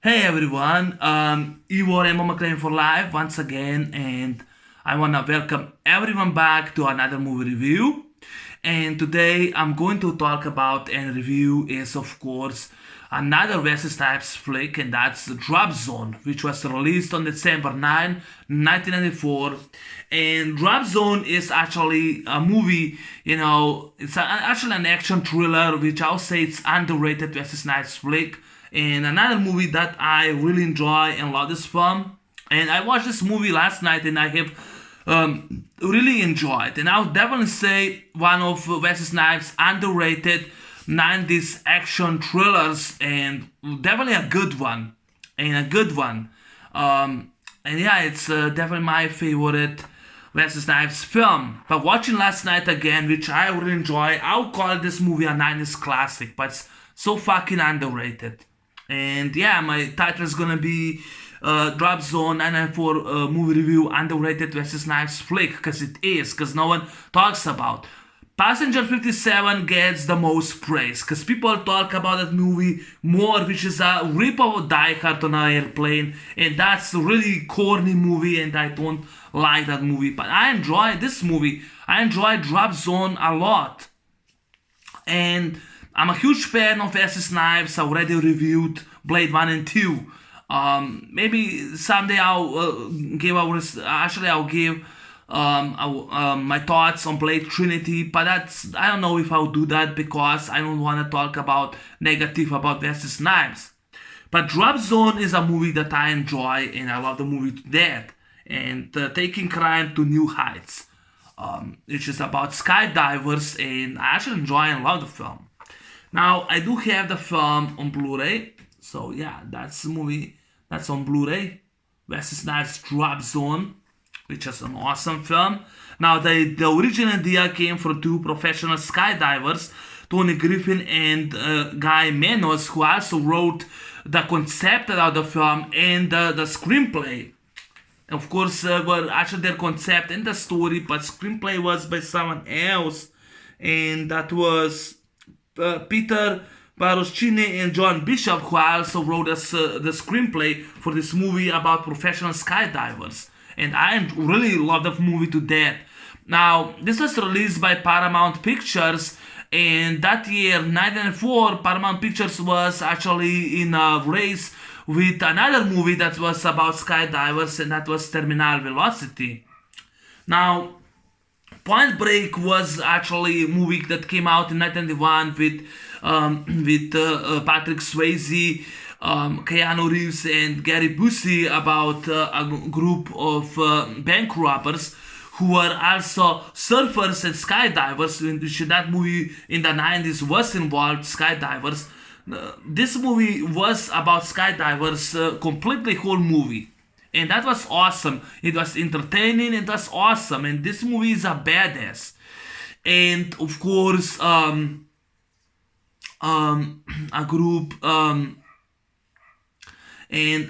Hey everyone, Ivo and Mama Claim for Life once again, and I want to welcome everyone back to another movie review. And today I'm going to talk about and review is, of course, another Wesley Snipes flick, and that's Drop Zone, which was released on December 9, 1994. And Drop Zone is actually a movie, it's actually an action thriller, which I'll say it's underrated Wesley Snipes flick and another movie that I really enjoy and love this film. And I watched this movie last night and I have really enjoyed. And I would definitely say one of Wesley Snipes' underrated 90s action thrillers and definitely a good one. And a good one. And yeah, it's definitely my favorite Wesley Snipes film. But watching last night again, which I really enjoy, I'll call this movie a 90s classic, but it's so fucking underrated. And yeah, my title is gonna be Drop Zone 994 movie review underrated Wesley Snipes flick, because it is, because no one talks about. Passenger 57 gets the most praise because people talk about that movie more, which is a rip of Die Hard on an airplane, and that's a really corny movie, and I don't like that movie. But I enjoy this movie. I enjoy Drop Zone a lot, and I'm a huge fan of Wesley Snipes. I already reviewed Blade 1 and 2. Maybe someday I'll give my thoughts on Blade Trinity, but I don't know if I'll do that because I don't want to talk about negative about Wesley Snipes. But Drop Zone is a movie that I enjoy and I love the movie to death. And taking crime to new heights, which is about skydivers, and I actually enjoy and love the film. Now, I do have the film on Blu-ray, so yeah, that's the movie that's on Blu-ray. Wesley Snipes Drop Zone, which is an awesome film. Now, the original idea came from two professional skydivers, Tony Griffin and Guy Manos, who also wrote the concept of the film and the screenplay. Of course, were actually their concept and the story, but screenplay was by someone else, and that was Peter Baroschini and John Bishop, who also wrote us the screenplay for this movie about professional skydivers. And I really love the movie to death. Now, this was released by Paramount Pictures, and that year, 1994, Paramount Pictures was actually in a race with another movie that was about skydivers, and that was Terminal Velocity. Now, Point Break was actually a movie that came out in 1991 with Patrick Swayze, Keanu Reeves, and Gary Busey about a group of bank robbers who were also surfers and skydivers, in which that movie in the 90s was involved skydivers. This movie was about skydivers, completely whole movie. And that was awesome. It was entertaining. It was awesome. And this movie is a badass. And of course, a group, and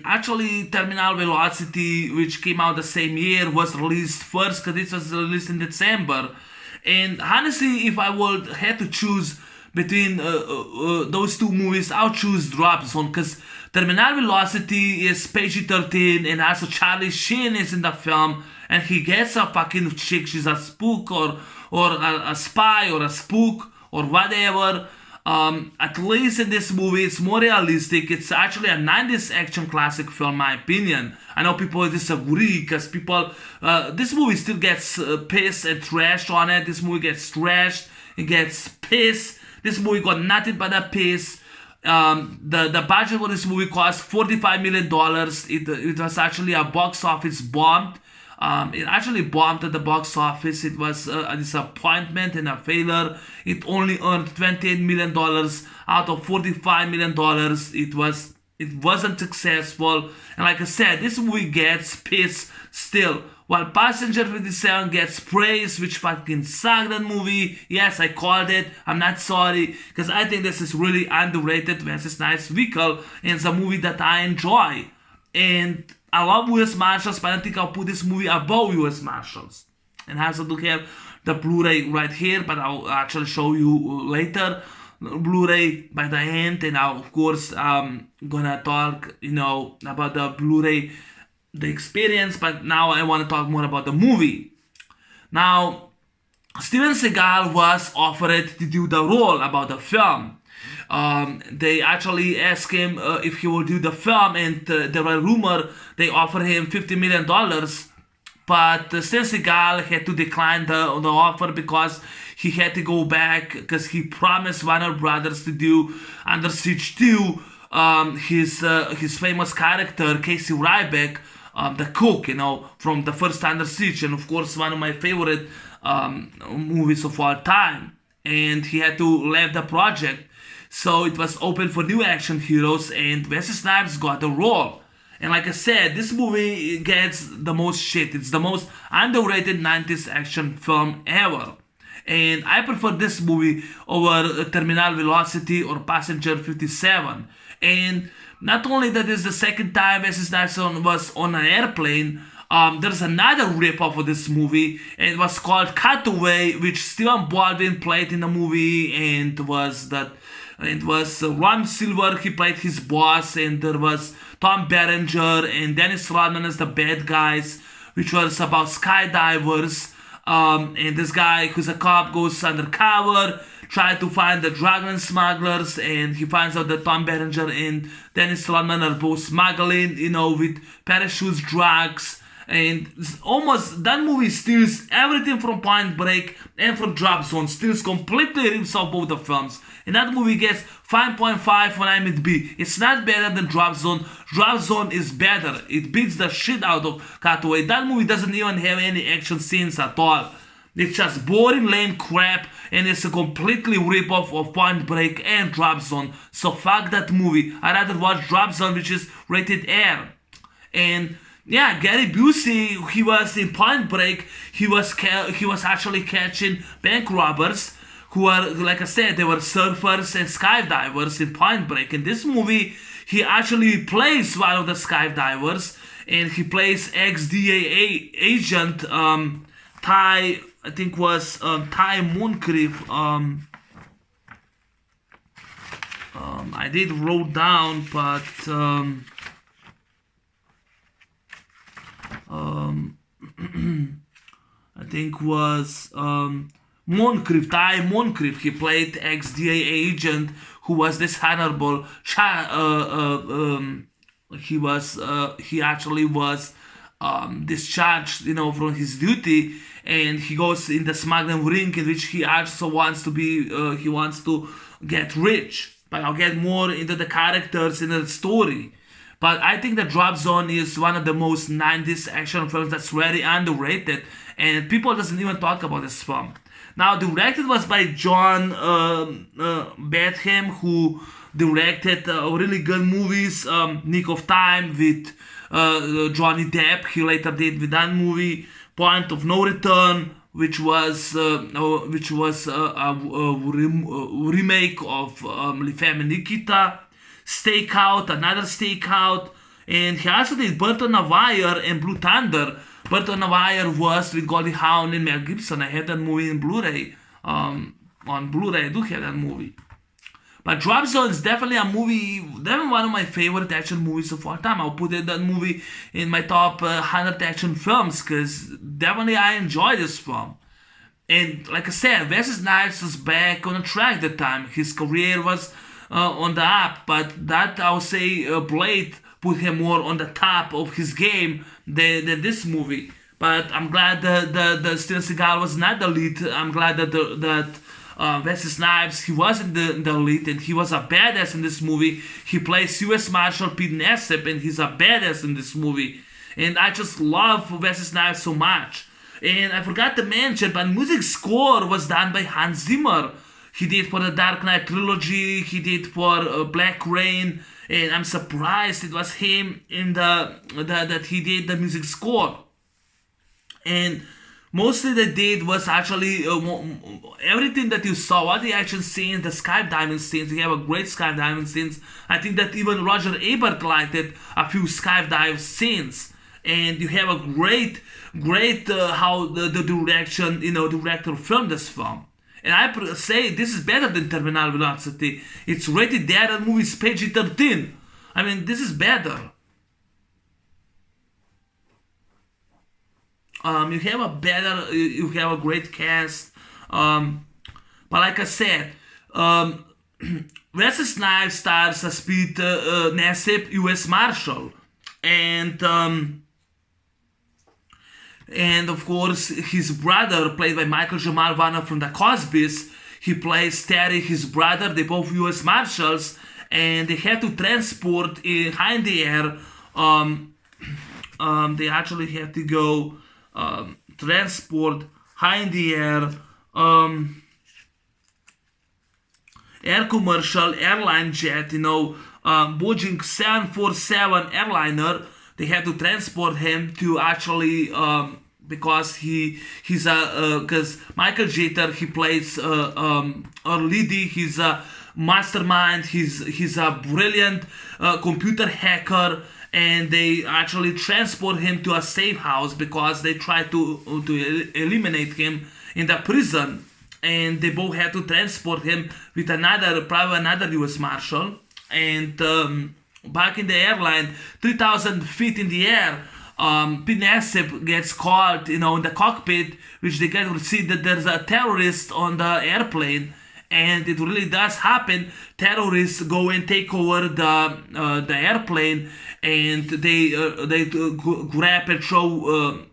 actually Terminal Velocity, which came out the same year, was released first because it was released in December. And honestly, if I would had to choose between those two movies, I'll choose Drop Zone because Terminal Velocity is PG-13, and also Charlie Sheen is in the film, and he gets a fucking chick. She's a spook or a spy or a spook or whatever. At least in this movie, it's more realistic. It's actually a 90s action classic film, in my opinion. I know people disagree because this movie still gets pissed and trashed on it. This movie gets trashed, it gets pissed. This movie got nothing but a piss. The budget for this movie cost $45 million. It was actually a box office bomb. It actually bombed at the box office. It was a disappointment and a failure. It only earned $28 million out of $45 million. It wasn't successful. And like I said, this movie gets pissed still. While Passenger 57 gets praise, which fucking sucked that movie. Yes, I called it. I'm not sorry, because I think this is really underrated Wesley Snipes vehicle, and it's a movie that I enjoy. And I love U.S. Marshals, but I think I'll put this movie above U.S. Marshals. And I also do have the Blu-ray right here, but I'll actually show you later. Blu-ray by the end, and now of course I'm gonna talk, about the Blu-ray, the experience. But now I want to talk more about the movie. Now, Steven Seagal was offered to do the role about the film. They actually asked him if he will do the film, and there were rumor they offered him $50 million. But Steven Seagal had to decline the offer because he had to go back, because he promised Warner Brothers to do Under Siege 2, his famous character Casey Ryback, the cook, from the first Under Siege, and of course one of my favorite movies of all time. And he had to leave the project, so it was open for new action heroes, and Wesley Snipes got the role. And like I said, this movie gets the most shit. It's the most underrated 90s action film ever. And I prefer this movie over Terminal Velocity or Passenger 57. And not only that is the second time Wesley Snipes was on an airplane, there's another rip-off of this movie, and it was called Cutaway, which Steven Baldwin played in the movie, and it was Ron Silver, he played his boss, and there was Tom Berenger and Dennis Rodman as the bad guys, which was about skydivers. And this guy who's a cop goes undercover, try to find the drug smugglers, and he finds out that Tom Berenger and Dennis Rodman are both smuggling, with parachutes, drugs. And almost that movie steals everything from Point Break and from Drop Zone, steals completely, rips off both the films. And that movie gets 5.5 on IMDb. It's not better than Drop Zone. Drop Zone is better. It beats the shit out of Cutaway. That movie doesn't even have any action scenes at all. It's just boring, lame crap, and it's a completely rip-off of Point Break and Drop Zone. So fuck that movie. I'd rather watch Drop Zone, which is rated R. And yeah, Gary Busey, he was in Point Break. He was actually catching bank robbers who are, like I said, they were surfers and skydivers in Point Break. In this movie, he actually plays one of the skydivers, and he plays ex-DEA agent Ty, I think was Ty Moncrief. I did wrote down, but I think was Moncrief, Ty Moncrief. He played ex-DEA agent who was dishonorable. He actually was discharged, from his duty, and he goes in the smuggling ring, in which he also wants to be. He wants to get rich. But I'll get more into the characters in the story. But I think that Drop Zone is one of the most 90s action films that's very underrated, and people doesn't even talk about this film. Now, directed was by John Badham, who directed really good movies, Nick of Time with Johnny Depp. He later did with that movie, Point of No Return, which was a remake of Les Femmes Nikita. Stakeout, another Stakeout, and he also did Birth on a Wire and Blue Thunder. Birth on a Wire was with Goldie Hawn and Mel Gibson. I have that movie in Blu-ray. On Blu-ray, I do have that movie. But Drop Zone is definitely a movie, definitely one of my favorite action movies of all time. I'll put that movie in my top 100 action films, because definitely I enjoy this film. And like I said, Wesley Snipes was back on the track at the time. His career was on the up, but that I would say Blade put him more on the top of his game than this movie. But I'm glad that Steven Seagal was not the lead. I'm glad that Wesley Snipes, he was in the lead, and he was a badass in this movie. He plays U.S. Marshal Pete Nassib, and he's a badass in this movie. And I just love Wesley Snipes so much. And I forgot to mention, but music score was done by Hans Zimmer. He did for the Dark Knight trilogy, he did for Black Rain, and I'm surprised it was him in that he did the music score. And mostly they did was actually everything that you saw, all the action scenes, the skydiving scenes. You have a great skydiving scenes. I think that even Roger Ebert liked it, a few skydive scenes. And you have a great how the director filmed this film. And I say this is better than Terminal Velocity. It's rated there, that movie is PG-13. I mean, this is better. You have a great cast. But like I said, Wesley Snipes stars as Pete Nassib, U.S. Marshal, and of course his brother, played by Michael Jamal Warner from the Cosbys, he plays Terry, his brother. They both U.S. Marshals, and they have to transport high in the air. They actually have to go transport high in the air. Air commercial airline jet, Boeing 747 airliner. They had to transport him to actually because because Michael Jeter, he plays Liddy. He's a mastermind. He's a brilliant computer hacker, and they actually transport him to a safe house because they try to eliminate him in the prison. And they both had to transport him with probably another U.S. Marshal. And back in the airline, 3,000 feet in the air, Pete Nassib gets caught, in the cockpit, which they get to see that there's a terrorist on the airplane. And it really does happen. Terrorists go and take over the airplane, and they grab and throw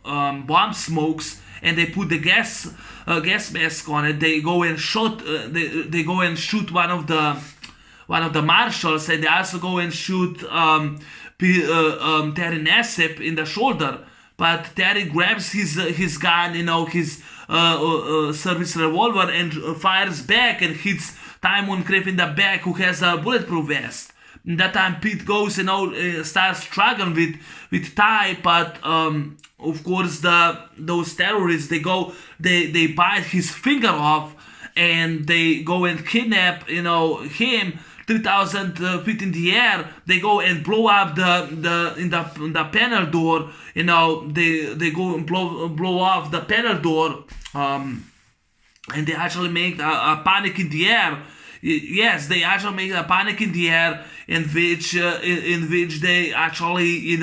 bomb smokes, and they put the gas mask on it. They go and shoot. They go and shoot one of the marshals, and they also go and shoot Terry Nassib in the shoulder. But Terry grabs his gun, his service revolver, and fires back and hits Timon Crave in the back, who has a bulletproof vest. And that time Pete goes, starts struggling with Ty, but of course those terrorists, they bite his finger off, and they go and kidnap him 3,000 feet in the air. They go and blow up the panel door. They go and blow off the panel door, and they actually make a panic in the air. Yes, they actually make a panic in the air, in which they actually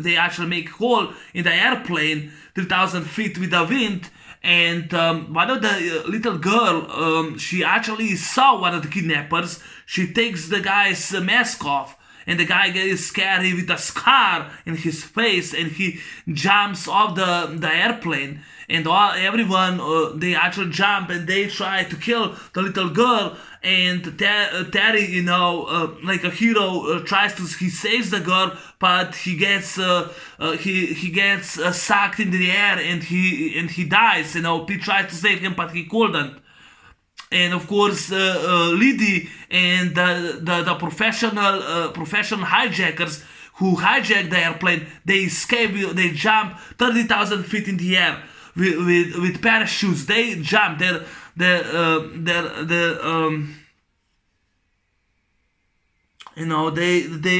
they actually make hole in the airplane 3,000 feet with the wind. And one of the little girl, she actually saw one of the kidnappers. She takes the guy's mask off, and the guy gets scary with a scar in his face, and he jumps off the airplane. And everyone, they actually jump, and they try to kill the little girl. And Terry, like a hero, he saves the girl, but he gets sucked into the air, and he dies. Pete tries to save him, but he couldn't. And of course, Liddy and the professional hijackers who hijacked the airplane, they escape. They jump 30,000 feet in the air with parachutes. They jump. They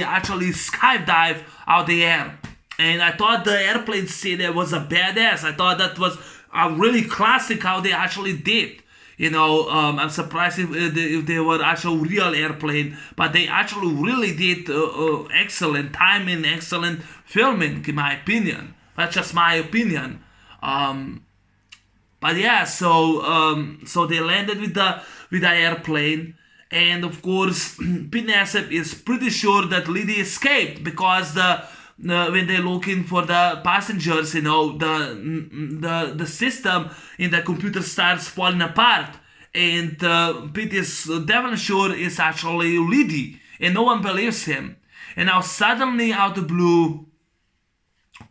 actually skydive out the air. And I thought the airplane scene was a badass. I thought that was a really classic how they actually did. I'm surprised if they were actual real airplane, but they actually really did excellent timing, excellent filming, in my opinion. That's just my opinion. But yeah, so they landed with the airplane, and of course, Pete Nassib is pretty sure that Liddy escaped because when they're looking for the passengers, the system in the computer starts falling apart, and Pete is definitely sure it's actually Liddy, and no one believes him. And now suddenly, out of the blue,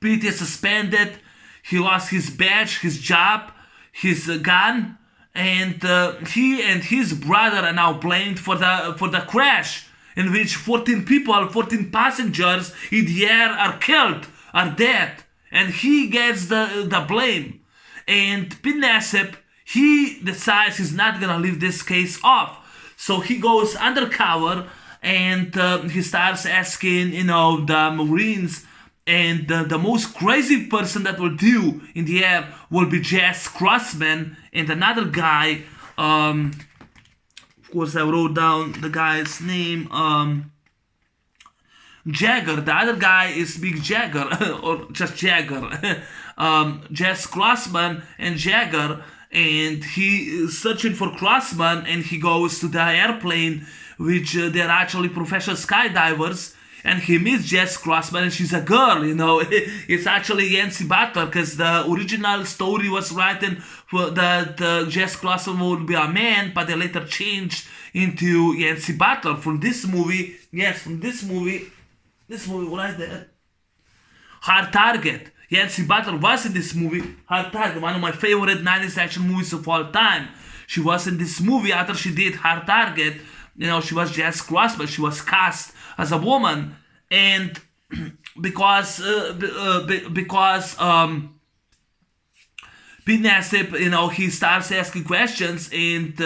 Pete is suspended. He lost his badge, his job, his gun, and he and his brother are now blamed for the crash, in which 14 passengers in the air are killed, are dead, and he gets the blame. And Pete Nassib, he decides he's not gonna leave this case off, so he goes undercover, and he starts asking, the Marines And the most crazy person that will do in the air will be Jess Crossman and another guy. Of course, I wrote down the guy's name. Jagger. The other guy is Big Jagger or just Jagger. Jess Crossman and Jagger, and he is searching for Crossman, and he goes to the airplane, which they're actually professional skydivers. And he meets Jess Crossman, and she's a girl, It's actually Yancy Butler, because the original story was written for that Jess Crossman would be a man, but they later changed into Yancy Butler. From this movie, right there, Hard Target. Yancy Butler was in this movie, Hard Target, one of my favorite 90s action movies of all time. She was in this movie after she did Hard Target. She was Jess Crossman. She was cast as a woman, and because Pete Nassib, he starts asking questions, and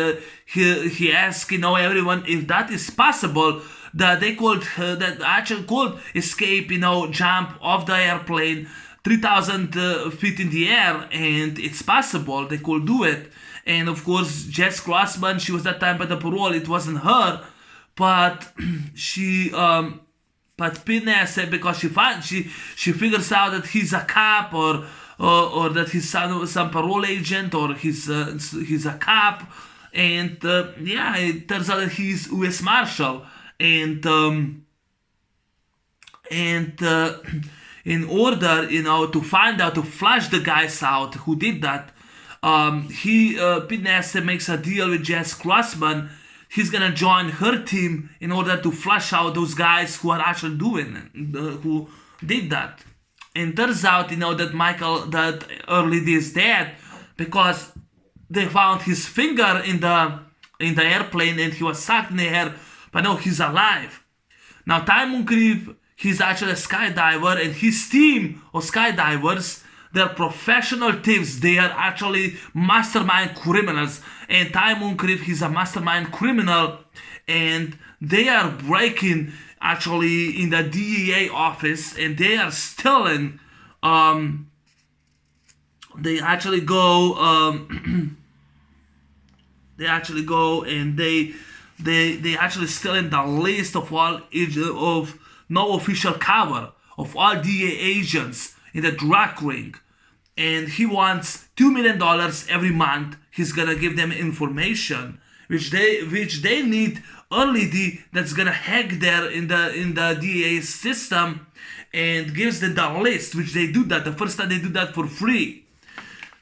he asks, everyone if that is possible, that they could that actually could escape, jump off the airplane 3,000 feet in the air, and it's possible they could do it. And of course, Jess Crossman, she was that time by the parole. It wasn't her, but but Pete Nassib, because she figures out that he's a cop, or that he's some parole agent, or he's a cop, and it turns out that he's U.S. Marshal, and in order, to find out, to flush the guys out who did that, Pete Nassib makes a deal with Jess Crossman. He's gonna join her team in order to flush out those guys who are actually who did that. And turns out, that Early D is dead because they found his finger in the airplane, and he was sucked in the air. But no, he's alive. Now, Ty Moncrief, he's actually a skydiver, and his team of skydivers, they're professional thieves. They are actually mastermind criminals. And Ty Moncrief, he's a mastermind criminal, and they are breaking actually in the DEA office, and they are stealing. They actually go. They actually go and they actually stealing the list of all of no official cover of all DEA agents in the drug ring, and he wants $2 million every month. He's gonna give them information which they need early that's gonna hack there in the DEA system, and gives them the list, which they do that. The first time they do that for free.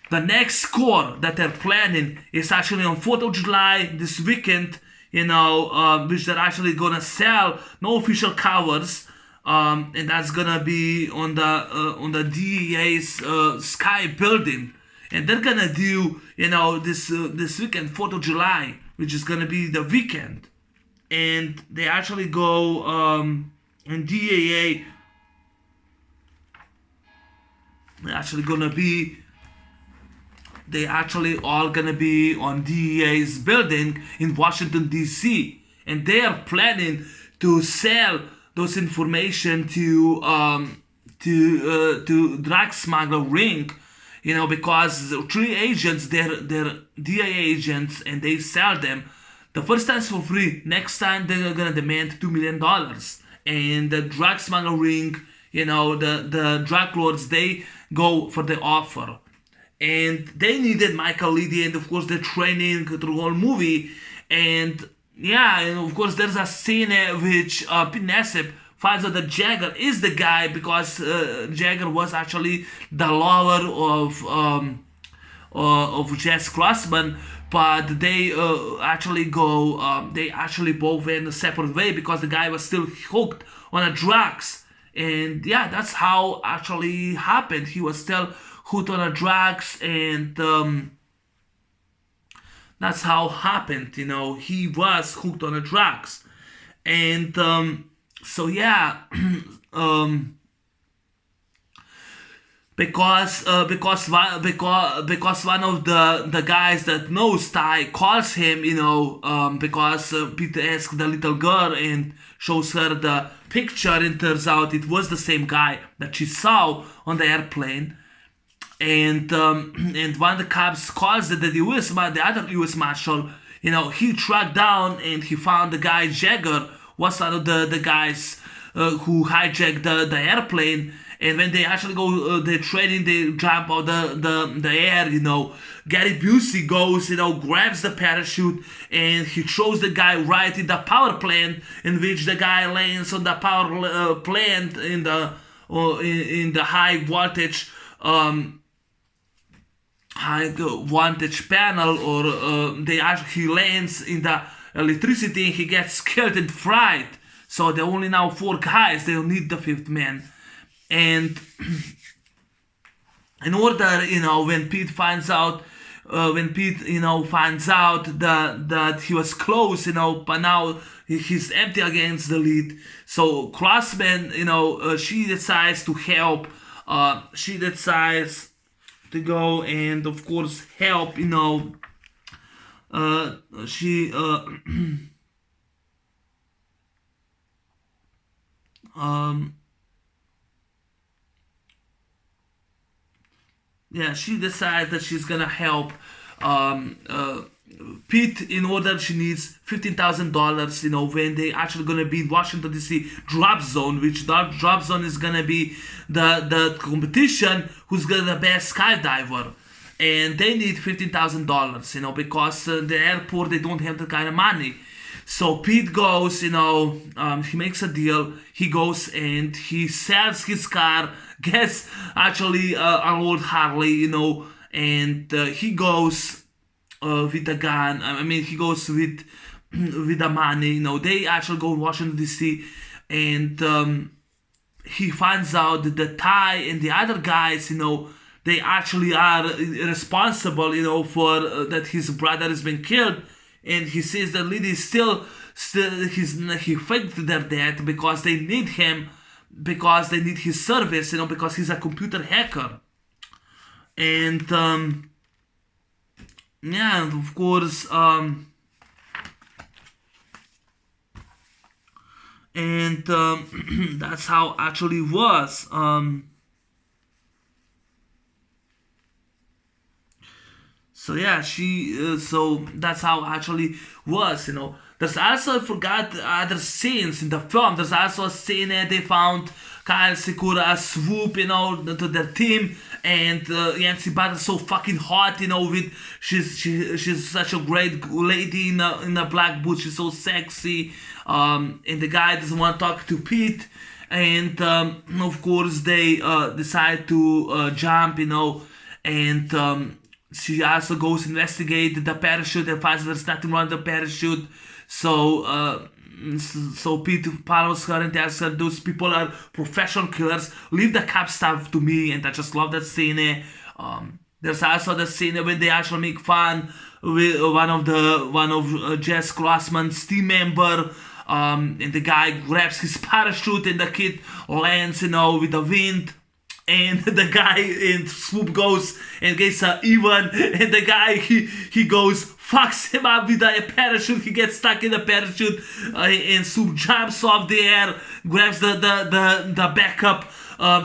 The next score that they're planning is actually on 4th of July this weekend, which they're actually gonna sell no official covers. And that's gonna be on the DEA's Sky building, and they're gonna do this weekend, 4th of July, which is gonna be the weekend, and they actually go in DEA. They actually all gonna be on DEA's building in Washington D.C., and they are planning to sell those information to drug smuggler ring, because 3 agents, they're DIA agents, and they sell them. The first time for free. Next time they're gonna demand $2 million. And the drug smuggler ring, the drug lords, they go for the offer. And they needed Michael Liddy, and of course they're training through the whole movie. And and of course there's a scene which Pete Nassib finds out that Jagger is the guy, because Jagger was actually the lover of Jess Crossman, but they actually both went a separate way because the guy was still hooked on the drugs. And that's how actually happened. He was still hooked on the drugs, and that's how happened. He was hooked on the drugs, and because one of the guys that knows Ty calls him, because Peter asks the little girl and shows her the picture, and turns out it was the same guy that she saw on the airplane. And one of the cops calls the other U.S. Marshal. He tracked down and he found the guy Jagger was one of the guys who hijacked the airplane. And when they actually go, they're training, they jump out the air, Gary Busey goes, grabs the parachute, and he throws the guy right in the power plant, in which the guy lands on the power plant in the high voltage panel, or he lands in the electricity, and he gets killed and fried. So there are only now 4 guys. They don't need the 5th man. And in order, when Pete finds out, that he was close, but now he's empty against the lead. So Crossman, she decides to help. She decides to go and, of course, help. She she decides that she's gonna help Pete. In order, she needs $15,000, when they actually gonna be in Washington D.C. drop zone, which that drop zone is gonna be the competition who's gonna be the best skydiver. And they need $15,000, because the airport, they don't have that kind of money. So Pete goes, he makes a deal. He goes and he sells his car, gets actually an old Harley, and he goes with the gun. He goes with the money. They actually go to Washington D.C. and he finds out that the Ty and the other guys, they actually are responsible, for that his brother has been killed. And he says that Liddy he faked their death because they need him, because they need his service, because he's a computer hacker. And of course, that's how actually was. So that's how actually was, There's also, I forgot, other scenes in the film. There's also a scene that they found Kyle Sekura swoop, to their team, and Yancy Butler's so fucking hot, with she's such a great lady in a black boots. She's so sexy, and the guy doesn't want to talk to Pete, and of course they decide to jump, and she also goes investigate the parachute and finds there's nothing wrong with the parachute. So Pete follows her and tells her those people are professional killers. Leave the cop stuff to me. And I just love that scene. There's also the scene when they actually make fun with one of Jess Crossman's team member. And the guy grabs his parachute and the kid lands, with the wind. And the guy in Swoop goes and gets even, and the guy he goes, fucks him up with a parachute. He gets stuck in the parachute, and Swoop jumps off the air, grabs the backup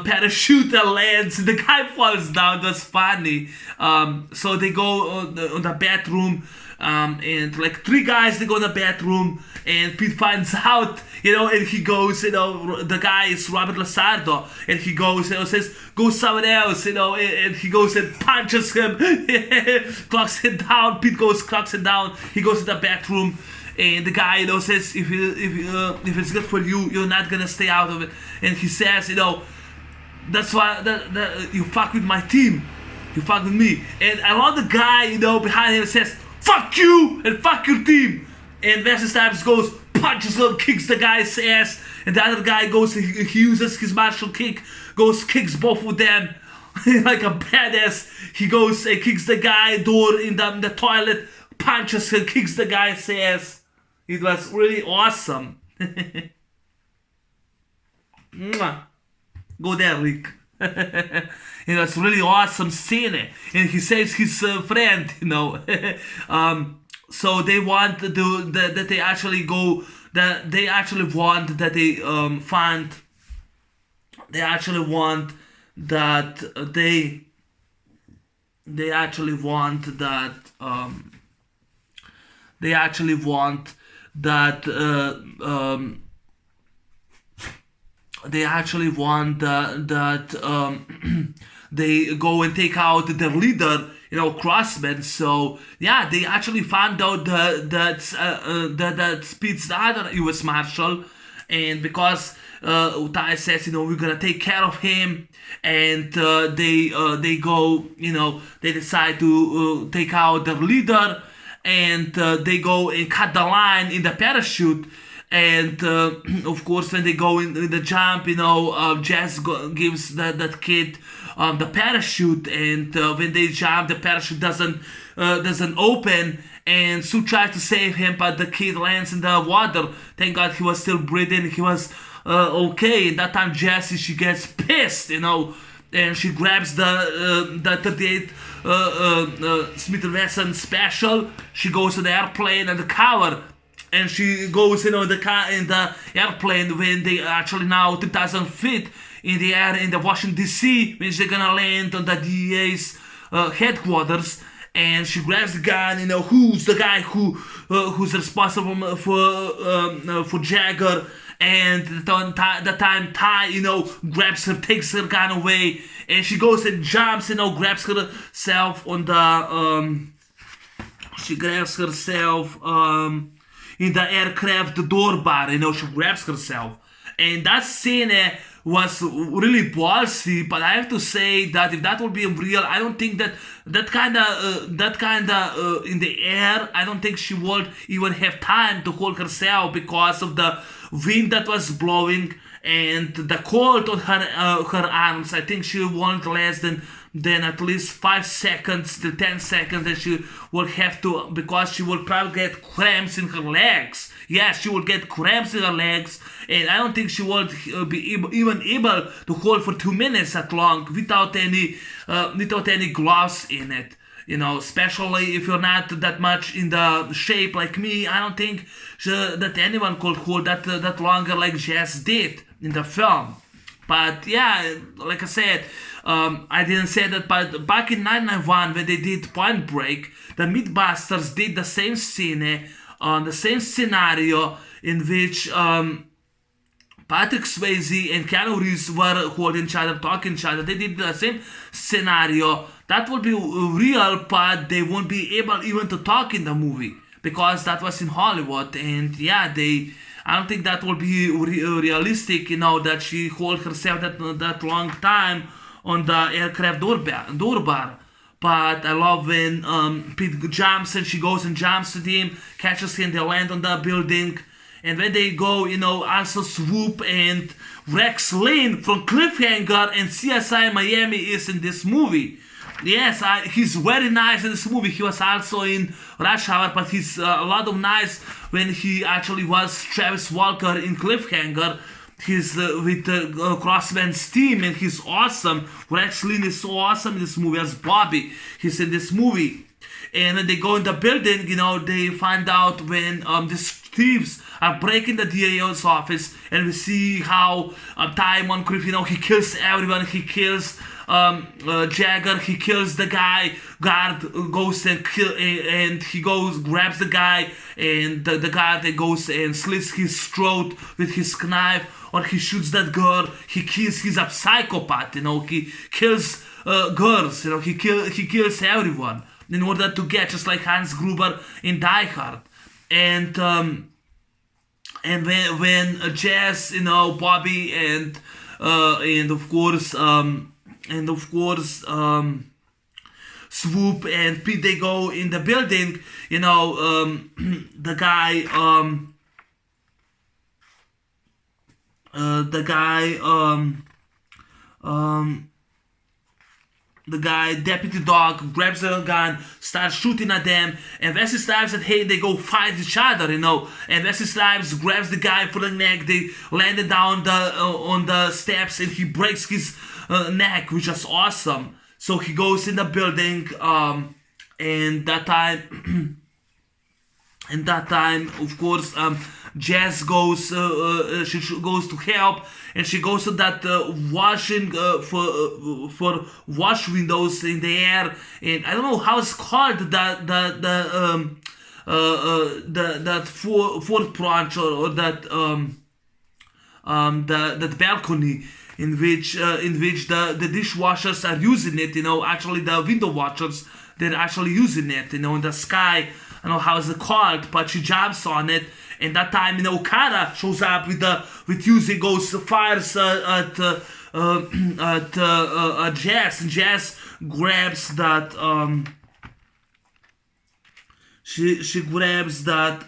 parachute and lands. The guy falls down. That's funny. So they go on the bathroom. And like 3 guys, they go in the bathroom, and Pete finds out, and he goes, the guy is Robert Lasardo, and he goes, says, go somewhere else, and he goes and punches him, clocks him down. Pete clocks him down. He goes to the bathroom, and the guy, says, if it's good for you, you're not gonna stay out of it. And he says, that's why you fuck with my team, you fuck with me. And I love the guy, behind him says, fuck you and fuck your team. And Wesley Snipes goes, punches him, kicks the guy's ass, and the other guy goes, he uses his martial kick, kicks both of them like a badass. He goes and kicks the guy door in the toilet, punches him, kicks the guy's ass. It was really awesome. Go there, Rick. It's really awesome scene, and he saves his friend. So they want to do that. They actually go. That they actually want that they find. They actually want that they actually want that they actually want that they actually want that they go and take out their leader, Crossman. So yeah, they actually found out that Speed's the other U.S. Marshal, and because Ty says, we're gonna take care of him, and they go, they decide to take out their leader, and they go and cut the line in the parachute. And of course, when they go in the jump, Jess gives that kid the parachute, and when they jump, the parachute doesn't open. And Sue tries to save him, but the kid lands in the water. Thank God he was still breathing. He was okay. And that time, Jessie, she gets pissed, and she grabs the 38 Smith & Wesson special. She goes to the airplane and the cover. And she goes, in the airplane when they actually now 2,000 feet in the air in the Washington D.C. when they're gonna land on the DEA's headquarters. And she grabs the gun. Who's the guy who's responsible for Jagger? And the time Ty, grabs her, takes her gun away, and she goes and jumps, grabs herself on the she grabs herself in the aircraft door bar, she grabs herself. And that scene was really ballsy, but I have to say that if that would be real, I don't think that kind of in the air, I don't think she would even have time to hold herself because of the wind that was blowing and the cold on her arms. I think she won't less than at least 5 seconds to 10 seconds that she will have to, because she will probably get cramps in her legs. Yes, she will get cramps in her legs, and I don't think she will be even able to hold for 2 minutes that long without any gloves in it. Especially if you're not that much in the shape like me, I don't think that anyone could hold that longer like Jess did in the film. But yeah, like I said, I didn't say that, but back in 1991 when they did Point Break, the Mythbusters did the same scene, the same scenario in which Patrick Swayze and Keanu Reeves were holding each other, talking each other. They did the same scenario. That would be real, but they won't be able even to talk in the movie because that was in Hollywood. And yeah, I don't think that will be realistic, that she hold herself that long time on the aircraft door bar. But I love when Pete jumps and she goes and jumps at him, catches him, they land on the building. And when they go, also Swoop and Rex Lane from Cliffhanger and CSI Miami is in this movie. Yes, he's very nice in this movie. He was also in Rush Hour, but he's a lot of nice when he actually was Travis Walker in Cliffhanger. He's with Crossman's team, and he's awesome. Rex Lane is so awesome in this movie as Bobby. He's in this movie. And when they go in the building, they find out when these thieves are breaking the DA's office, and we see how Ty Moncrief, he kills everyone. He kills Jagger, he kills the guy. Guard goes and he grabs the guy, and the guard goes and slits his throat with his knife, or he shoots that girl. He's a psychopath, he kills girls, he kills everyone in order to get, just like Hans Gruber in Die Hard. And when Jess, Bobby and of course Swoop and Pete, they go in the building, the guy Deputy Dog, grabs the gun, starts shooting at them, and Wesley Snipes said, hey, they go fight each other, and Wesley Snipes grabs the guy for the neck, they landed down on the steps, and he breaks his neck, which is awesome. So he goes in the building, and that time, of course, Jess goes, she goes to help, and she goes to that washing for wash windows in the air, and I don't know how it's called, that fourth branch or that that balcony in which the dishwashers are using it. Actually the window washers, they're actually using it. In the sky. I don't know how it's called, but she jumps on it. And that time, Okada shows up with using goes fires at Jess, and Jess grabs that. She grabs that.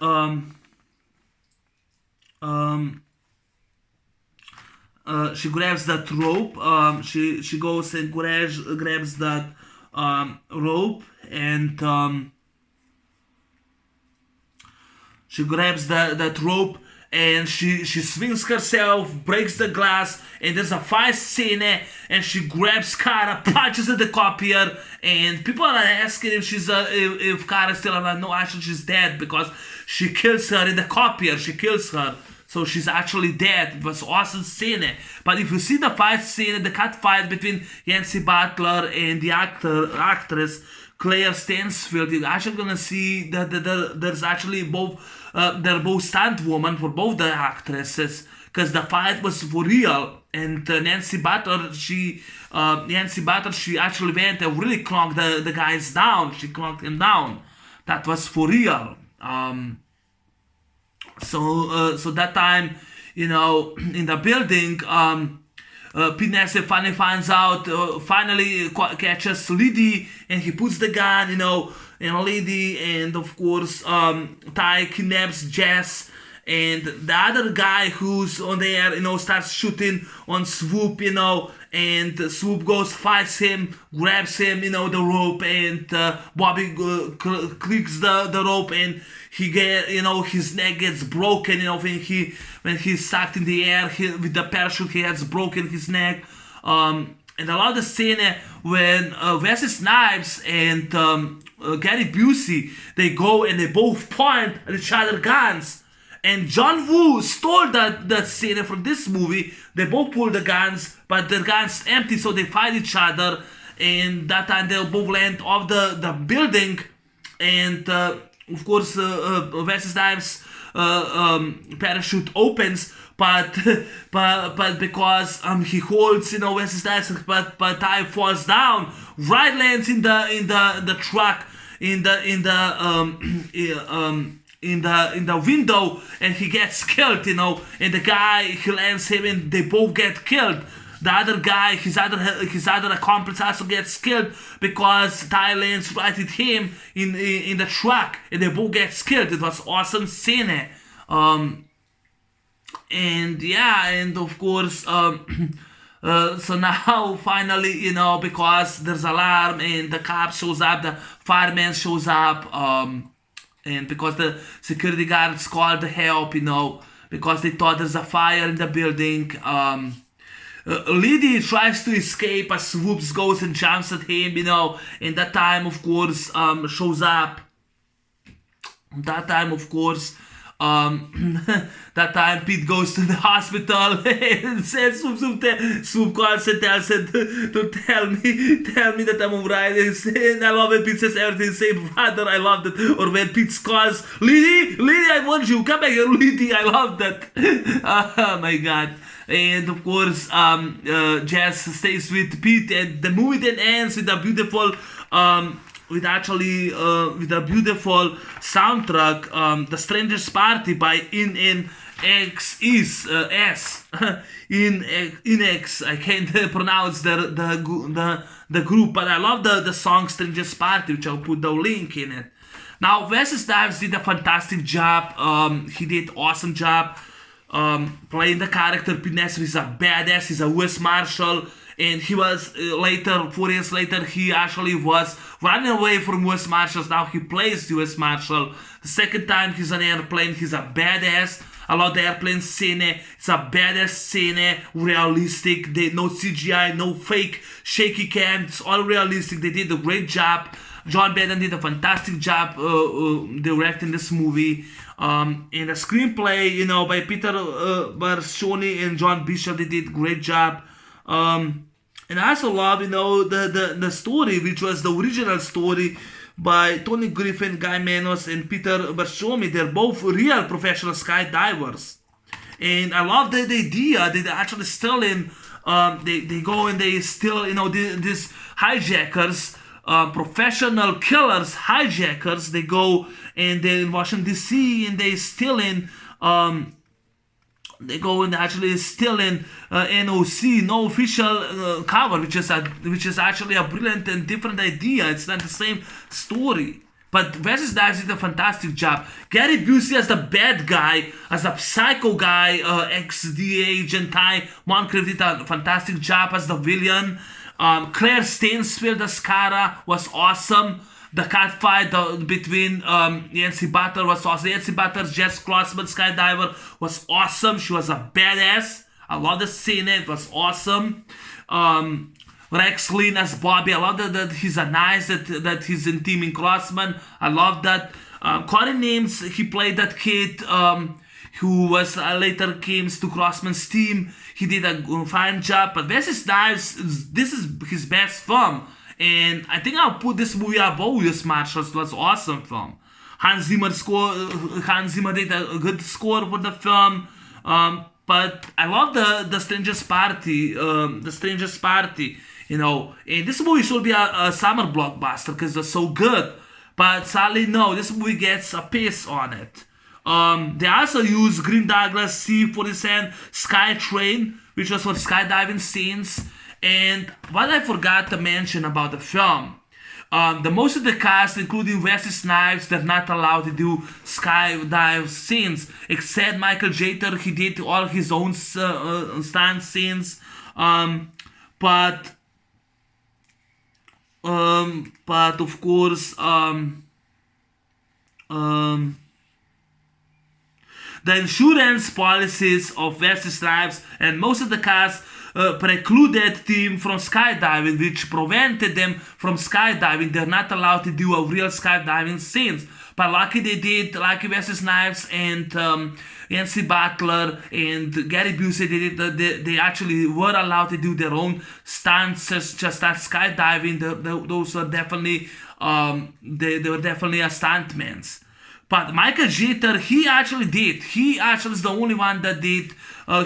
She grabs that rope. She goes and grabs that rope, and she grabs that rope, and she swings herself, breaks the glass, and there's a fight scene, and she grabs Kara, punches at the copier, and people are asking if Kara's still alive. No, actually she's dead, because she kills her in the copier. She kills her, so she's actually dead. It was awesome scene. But if you see the fight scene, the cut fight between Yancy Butler and the actress Claire Stansfield, you're actually gonna see that there's actually both. They're both stunt women for both the actresses, because the fight was for real. And Yancy Butler, she actually went and really clonked the guys down. She clonked him down. That was for real. So that time, in the building, Pete Nasser finally finds out, finally catches Liddy, and he puts the gun, in Liddy, and of course, Ty kidnaps Jess, and the other guy who's on there, starts shooting on Swoop, and Swoop goes, fights him, grabs him, the rope, and Bobby clicks the rope, and he his neck gets broken, when he's sucked in the air, with the parachute, he has broken his neck. And I love the scene when Wesley Snipes and Gary Busey, they go and they both point at each other guns. And John Woo stole that scene from this movie. They both pull the guns, but their guns empty, so they fight each other. And that time they both land off the building. And of course, Wesley Snipes' parachute opens, but because he holds, Wesley Snipes, but Ty falls down. Right lands in the truck, in the window, and he gets killed, and the guy, he lands him, and they both get killed. The other guy, his other accomplice also gets killed, because Ty lands right at him in the truck, and they both get killed. It was awesome scene. And yeah, and of course, so now finally, because there's alarm, and the cop shows up, the fireman shows up, and because the security guards called the help, because they thought there's a fire in the building. Liddy tries to escape as Swoops goes and jumps at him, and that time, of course, shows up. That time, of course, that time Pete goes to the hospital and says, Swoop calls and tells him to tell me that I'm alright. And I love when Pete says everything, say, brother, I love that. Or when Pete calls, Liddy, I want you, come back here, Liddy, I love that. Oh my god. And of course, Jess stays with Pete, and the movie then ends with a beautiful, with a beautiful soundtrack, "The Stranger's Party" by INXS. INX. I can't pronounce the group, but I love the song "Stranger's Party," which I'll put the link in it. Now, Wesley Snipes did a fantastic job. He did awesome job. Playing the character. Pete Nasser is a badass. He's a U.S. Marshal, and he was later, 4 years later, he actually was running away from U.S. Marshals. Now he plays U.S. Marshal. The second time he's on an airplane, he's a badass. I love the airplane scene. It's a badass scene, realistic. No CGI, no fake shaky cam. It's all realistic. They did a great job. John Badham did a fantastic job directing this movie. And the screenplay, by Peter Barcioni and John Bishop, they did a great job. And I also love, the story, which was the original story by Tony Griffin, Guy Manos, and Peter Barcioni. They're both real professional skydivers. And I love the idea. They actually still in, they go and they still, these hijackers, professional killers, hijackers, they go and they're in Washington DC and they still in, they go and actually still in NOC, no official cover, which is actually a brilliant and different idea. It's not the same story. But Wesley Snipes did a fantastic job. Gary Busey as the bad guy, as a psycho guy, ex-DA agent Ty Moncrief did a fantastic job as the villain. Claire Stansfield as Kara was awesome. The catfight between Yancy Butler was awesome. Yancy Butler's Jess Crossman skydiver was awesome. She was a badass. I love the scene. It was awesome. Rex Lynn as Bobby. I love that he's a nice, that he's in Teaming Crossman. I love that. Corey Nimes, he played that kid who was later came to Crossman's team. He did a fine job. But Wesley Snipes, this is his best film. And I think I'll put this movie above U.S. Marshals. It was an awesome film. Hans Zimmer did a good score for the film. But I love the Strangest Party. And this movie should be a summer blockbuster because it's so good. But sadly, no, this movie gets a pass on it. They also use Green Douglas C-47 Skytrain, which was for skydiving scenes. And what I forgot to mention about the film, the most of the cast, including Wesley Snipes, they're not allowed to do skydive scenes, except Michael Jater. He did all his own stunt scenes, but of course, the insurance policies of Wesley Snipes and most of the cast precluded them from skydiving, which prevented them from skydiving. They're not allowed to do a real skydiving scenes. But lucky they did, lucky Wesley Snipes and Yancy Butler and Gary Busey, they actually were allowed to do their own stunts, just that skydiving. Those were definitely, they were definitely a stuntmen. But Michael Jeter, he actually did. He actually is the only one that did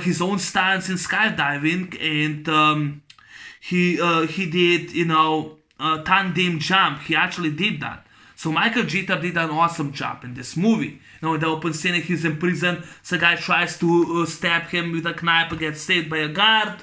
his own stunts in skydiving, and he did, tandem jump. He actually did that. So Michael Jeter did an awesome job in this movie. In the open scene, he's in prison. So a guy tries to stab him with a knife and gets saved by a guard.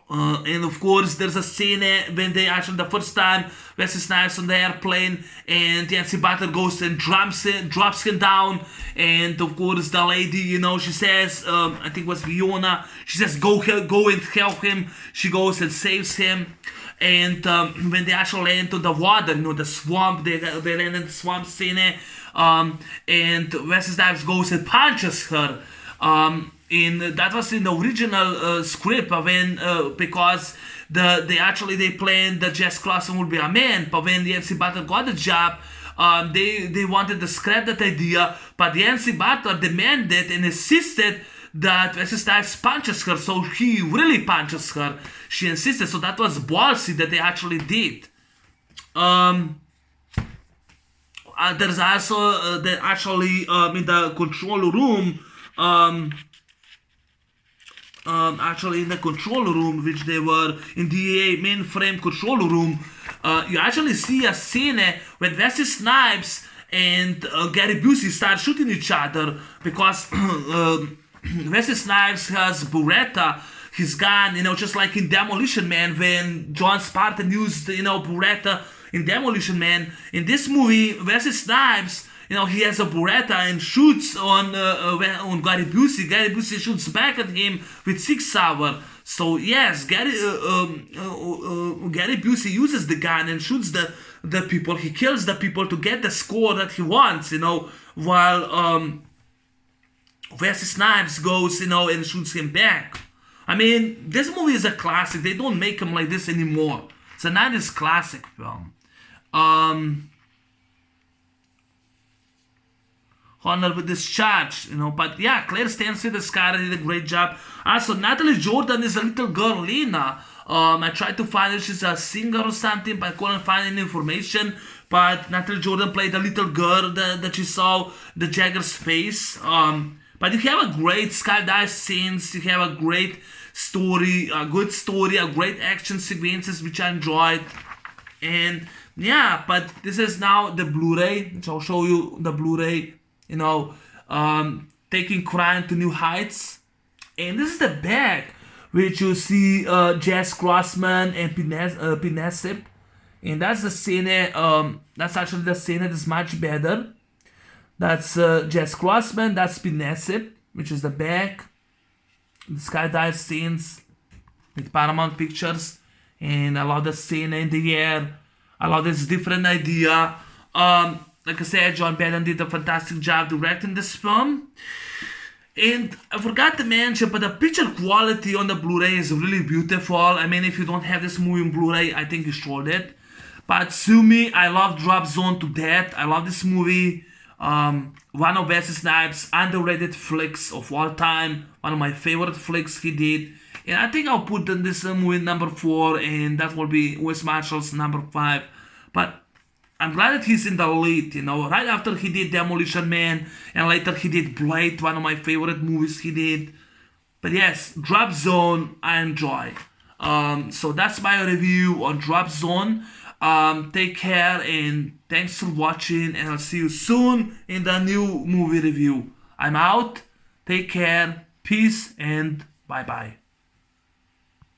And of course, there's a scene when they actually, the first time, Wesley Snipes on the airplane, and Yancy Butler goes and drops him down. And of course, the lady, she says, I think it was Fiona, she says, go and help him. She goes and saves him. And when they actually land into the water, the swamp, they land in the swamp scene, and Wesley Snipes goes and punches her. That was in the original script, because they planned that Jess Clausen would be a man, but when Yancy Butler got the job, they wanted to scrap that idea, but Yancy Butler demanded and insisted that Wesley Snipes punches her, so he really punches her. She insisted, so that was ballsy that they actually did. There's also in the control room, in the control room, which they were in the mainframe control room, you actually see a scene when Wesley Snipes and Gary Busey start shooting each other, because Wesley Snipes has Beretta, his gun, just like in Demolition Man, when John Spartan used, Beretta in Demolition Man. In this movie, Wesley Snipes he has a Beretta and shoots on Gary Busey. Gary Busey shoots back at him with 6 Sauer. So yes, Gary Busey uses the gun and shoots the people. He kills the people to get the score that he wants, while Wesley Snipes goes, and shoots him back. I mean, this movie is a classic. They don't make them like this anymore. It's a 90s classic film. Honorable discharge, but yeah, Claire Stanfield as Skyler did a great job. Also, Natalie Jordan is a little girl, Lena. I tried to find her, she's a singer or something, but I couldn't find any information. But Natalie Jordan played a little girl that you saw the Jagger's face. But you have a great skydive scenes, you have a great story, a good story, a great action sequences which I enjoyed. And yeah, but this is now the Blu-ray, which I'll show you the Blu-ray, taking crime to new heights. And this is the back, which you see Jess Grossman and Pinesip. And that's the scene, that's actually the scene that is much better. That's Jess Grossman, that's Pinesip, which is the back. The skydive scenes with Paramount Pictures. And I love the scene in the air. I love this different idea. Like I said, John Badham did a fantastic job directing this film. And I forgot to mention, but the picture quality on the Blu-ray is really beautiful. I mean, if you don't have this movie on Blu-ray, I think you should it. But sue me, I love Drop Zone to death. I love this movie. One of Wesley Snipes' underrated flicks of all time. One of my favorite flicks he did. And I think I'll put this movie number 4, and that will be Wes Marshall's number 5. But I'm glad that he's in the lead, right after he did Demolition Man, and later he did Blade, one of my favorite movies he did. But yes, Drop Zone, I enjoy. So that's my review on Drop Zone. Take care, and thanks for watching, and I'll see you soon in the new movie review. I'm out. Take care, peace, and bye-bye.